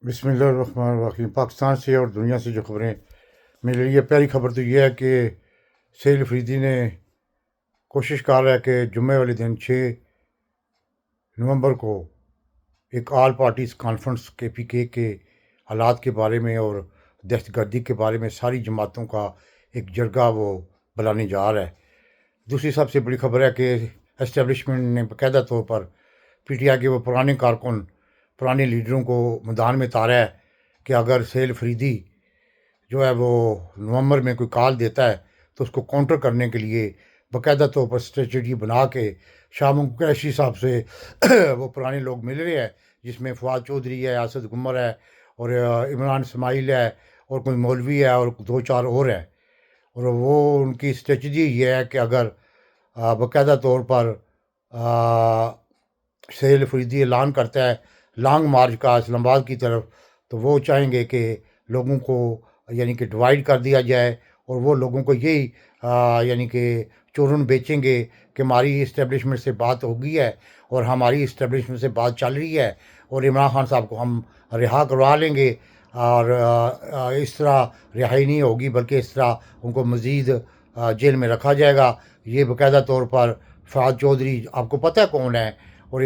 बिस्मिल्लाहिर्रहमानिर्रहीम। पाकिस्तान से और दुनिया से जो खबरें मेरे लिए, पहली खबर तो ये है कि सैयद अफरीदी ने कोशिश कर रहा है कि जुम्मे वाले दिन 6 नवंबर को एक ऑल पार्टीज़ कॉन्फ्रेंस KPK के हालात के बारे में और दहशतगर्दी के बारे में सारी जमातों का एक जरगा वो बुलाने जा रहा है। दूसरी सबसे बड़ी खबर है कि एस्टेब्लिशमेंट ने बाकायदा तौर पर PTI के वो पुराने कारकुन, पुराने लीडरों को मैदान में उतारा है कि अगर सैयद अफरीदी जो है वो नवंबर में कोई कॉल देता है तो उसको काउंटर करने के लिए बाकायदा तौर पर स्ट्रेटजी बना के शाह कुरैशी साहब से वो पुराने लोग मिल रहे हैं, जिसमें फवाद चौधरी है, आसद गुमर है और इमरान इस्माइल है और कोई मौलवी है और दो चार और है। और वो उनकी स्ट्रेटजी ये है कि अगर बाकायदा तौर पर सैयद अफरीदी ऐलान करता है लॉन्ग मार्च का इस्लामाबाद की तरफ, तो वो चाहेंगे कि लोगों को यानी कि डिवाइड कर दिया जाए और वो लोगों को यही यानी कि चूरन बेचेंगे कि हमारी इस्टेब्लिशमेंट से बात हो गई है और हमारी इस्टेब्लिशमेंट से बात चल रही है और इमरान खान साहब को हम रिहा करवा लेंगे। और इस तरह रिहाई नहीं होगी, बल्कि इस तरह उनको मज़ीद जेल में रखा जाएगा। ये बाकायदा तौर पर फवाद चौधरी आपको पता है कौन है, और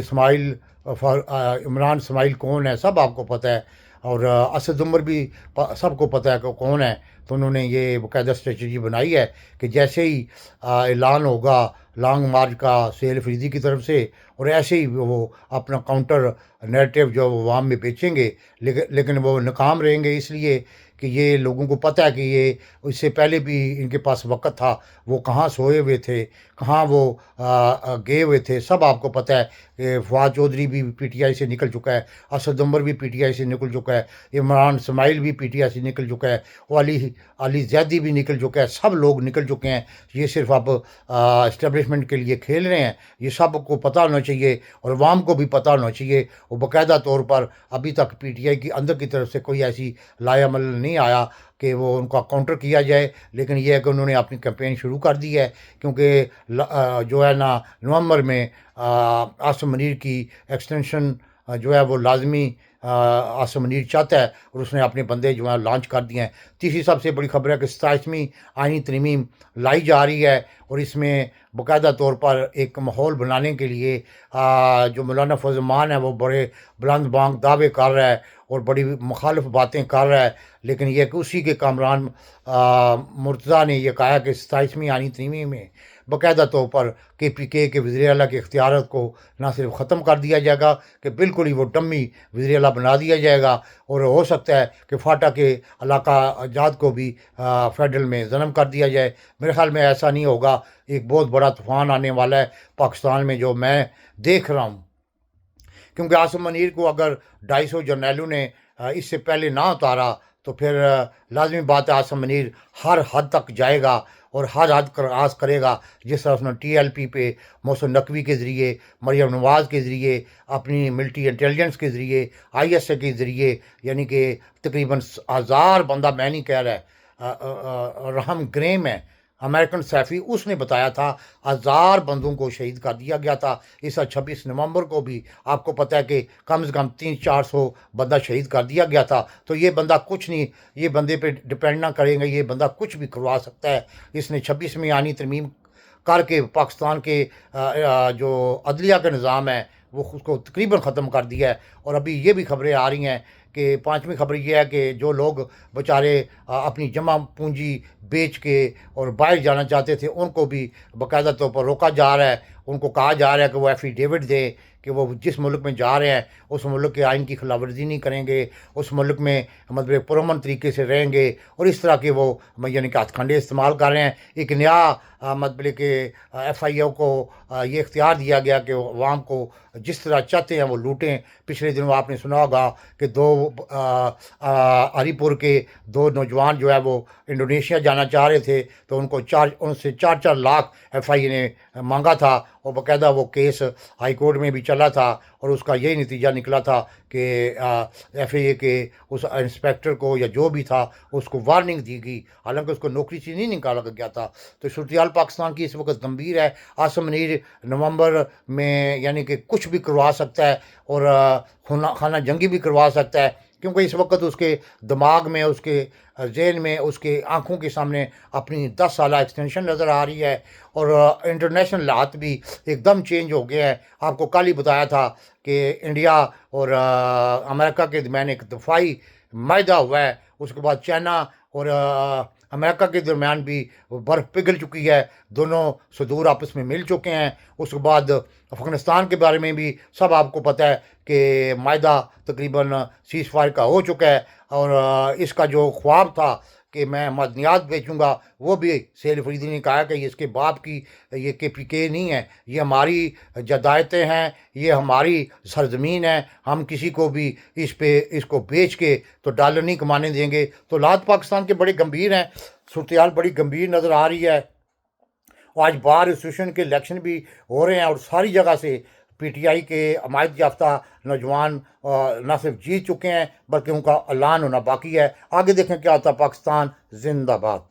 इमरान इस्माइल कौन है सब आपको पता है, और असद उमर भी सबको पता है कि कौन है। तो उन्होंने ये बाकायदा स्ट्रेटजी बनाई है कि जैसे ही ऐलान होगा लॉन्ग मार्च का सैयद अफरीदी की तरफ से, और ऐसे ही वो अपना काउंटर नैरेटिव जो वो अवाम में बेचेंगे, लेकिन वो नाकाम रहेंगे, इसलिए कि ये लोगों को पता है कि ये इससे पहले भी इनके पास वक़्त था, वो कहाँ सोए हुए थे, कहाँ वो गए हुए थे, सब आपको पता है कि फवाद चौधरी भी PTI से निकल चुका है, असद उमर भी PTI से निकल चुका है, इमरान इस्माइल भी PTI से निकल चुका है, वो अली ज़ैदी भी निकल चुका है, सब लोग निकल चुके हैं। ये सिर्फ अब इस्टेब्लिशमेंट के लिए खेल रहे हैं, ये सबको पता होना चाहिए और अवाम को भी पता होना चाहिए। और बाकायदा तौर पर अभी तक PTI की अंदर की तरफ से कोई ऐसी लाएअमल नहीं आया कि वो उनका काउंटर किया जाए, लेकिन ये है कि उन्होंने अपनी कैंपेन शुरू कर दी है, क्योंकि जो है ना नवंबर में आसिम मुनीर की एक्सटेंशन जो है वो लाजमी आसिम मुनीर चाहता है और उसने अपने बंदे जो है लॉन्च कर दिए हैं। तीसरी सबसे बड़ी खबर है कि 27वीं आइनी तरमीम लाई जा रही है और इसमें बाकायदा तौर पर एक माहौल बनाने के लिए जो मौलाना फजल मान है वो बड़े बुलंद बांग दावे कर रहा है और बड़ी मुखालिफ बातें कर रहा है, लेकिन यह कि उसी के कामरान मुर्तज़ा ने यह कहा कि 27वीं आइनी तरमीम में बाकायदा तौर पर KPK के वज़ीर आला के इख्तियारात को ना सिर्फ ख़त्म कर दिया जाएगा कि बिल्कुल ही वो डम्मी वज़ीर आला बना दिया जाएगा, और हो सकता है कि फाटा के इलाका जात को भी फेडरल में जन्म कर दिया जाए। मेरे ख्याल में ऐसा नहीं होगा, एक बहुत बड़ा तूफ़ान आने वाला है पाकिस्तान में जो मैं देख रहा हूँ, क्योंकि आसिम मुनीर को अगर 250 जर्नैलों ने इससे पहले ना उतारा तो फिर लाजमी बात है आसिम मुनीर हर हद तक जाएगा और हर हद क्रॉस करेगा, जिस तरह उसने TLP पे मोहसिन नकवी के ज़रिए, मरियम नवाज़ के ज़रिए, अपनी मिलिट्री इंटेलिजेंस के ज़रिए, ISA के ज़रिए, यानी कि तकरीबन 1000 बंदा, मैं नहीं कह रहा है, रहम ग्रेम है अमेरिकन सैफ़ी, उसने बताया था 1000 बंदों को शहीद कर दिया गया था। इस 26 नवंबर को भी आपको पता है कि कम से कम 300-400 बंदा शहीद कर दिया गया था। तो ये बंदा कुछ नहीं, ये बंदे पे डिपेंड ना करेंगे, ये बंदा कुछ भी करवा सकता है। इसने 26वीं आनी तरमीम करके पाकिस्तान के जो अदलिया का निज़ाम है वो उसको तकरीबन ख़त्म कर दिया है। और अभी ये भी खबरें आ रही हैं कि 5वीं खबर ये है कि जो लोग बेचारे अपनी जमा पूंजी बेच के और बाहर जाना चाहते थे उनको भी बाकायदा तौर पर रोका जा रहा है। उनको कहा जा रहा है कि वो एफिडेविट दें कि वो जिस मुल्क में जा रहे हैं उस मुल्क के आइन की खिलाफवर्जी नहीं करेंगे, उस मुल्क में मतलब पुरअमन तरीके से रहेंगे, और इस तरह के वो यानी कि हथकंडे इस्तेमाल कर रहे हैं। एक नया मतलब कि FIO को ये इख्तियार दिया गया कि अवाम को जिस तरह चाहते हैं वो लूटें। पिछले दिनों आपने सुना होगा कि हरीपुर के 2 नौजवान जो है वो इंडोनेशिया जाना चाह रहे थे, तो उनसे 4-4 लाख FIA ने मांगा था और बाकायदा वो केस हाई कोर्ट में भी चला था और उसका यही नतीजा निकला था कि FIA के उस इंस्पेक्टर को या जो भी था उसको वार्निंग दी गई, हालांकि उसको नौकरी से नहीं निकाला गया था। तो सूरत पाकिस्तान की इस वक्त गंभीर है। आसिम मुनीर नवंबर में यानी कि कुछ भी करवा सकता है और खाना जंगी भी करवा सकता है, क्योंकि इस वक्त उसके दिमाग में, उसके ज़हन में, उसके आँखों के सामने अपनी 10 साला एक्सटेंशन नज़र आ रही है। और इंटरनेशनल हालात भी एकदम चेंज हो गया है। आपको कल ही बताया था कि इंडिया और अमेरिका के दरमियान एक दफ़ाई माहिदा हुआ है। उसके बाद चाइना और अमेरिका के दरमियान भी बर्फ़ पिघल चुकी है। दोनों सुदूर आपस में मिल चुके हैं। उसके बाद अफ़गानिस्तान के बारे में भी सब आपको पता है कि माहिदा तकरीबन सीज़ फायर का हो चुका है। और इसका जो ख्वाब था कि मैं मदनियात बेचूँगा, वो भी सैयद अफरीदी ने कहा कि ये इसके बाप की, ये केपीके नहीं है, ये हमारी जदायतें हैं, ये हमारी सरज़मीन है, हम किसी को भी इस पे इसको बेच के तो डॉलर नहीं कमाने देंगे। तो हालात पाकिस्तान के बड़े गंभीर हैं, सूरत-ए-हाल बड़ी गंभीर नज़र आ रही है। और आज बार एसोसिएशन के इलेक्शन भी हो रहे हैं और सारी जगह से पीटीआई के अमायत याफ्ता नौजवान न सिर्फ जीत चुके हैं बल्कि उनका ऐलान होना बाकी है। आगे देखें क्या होता है। पाकिस्तान जिंदाबाद।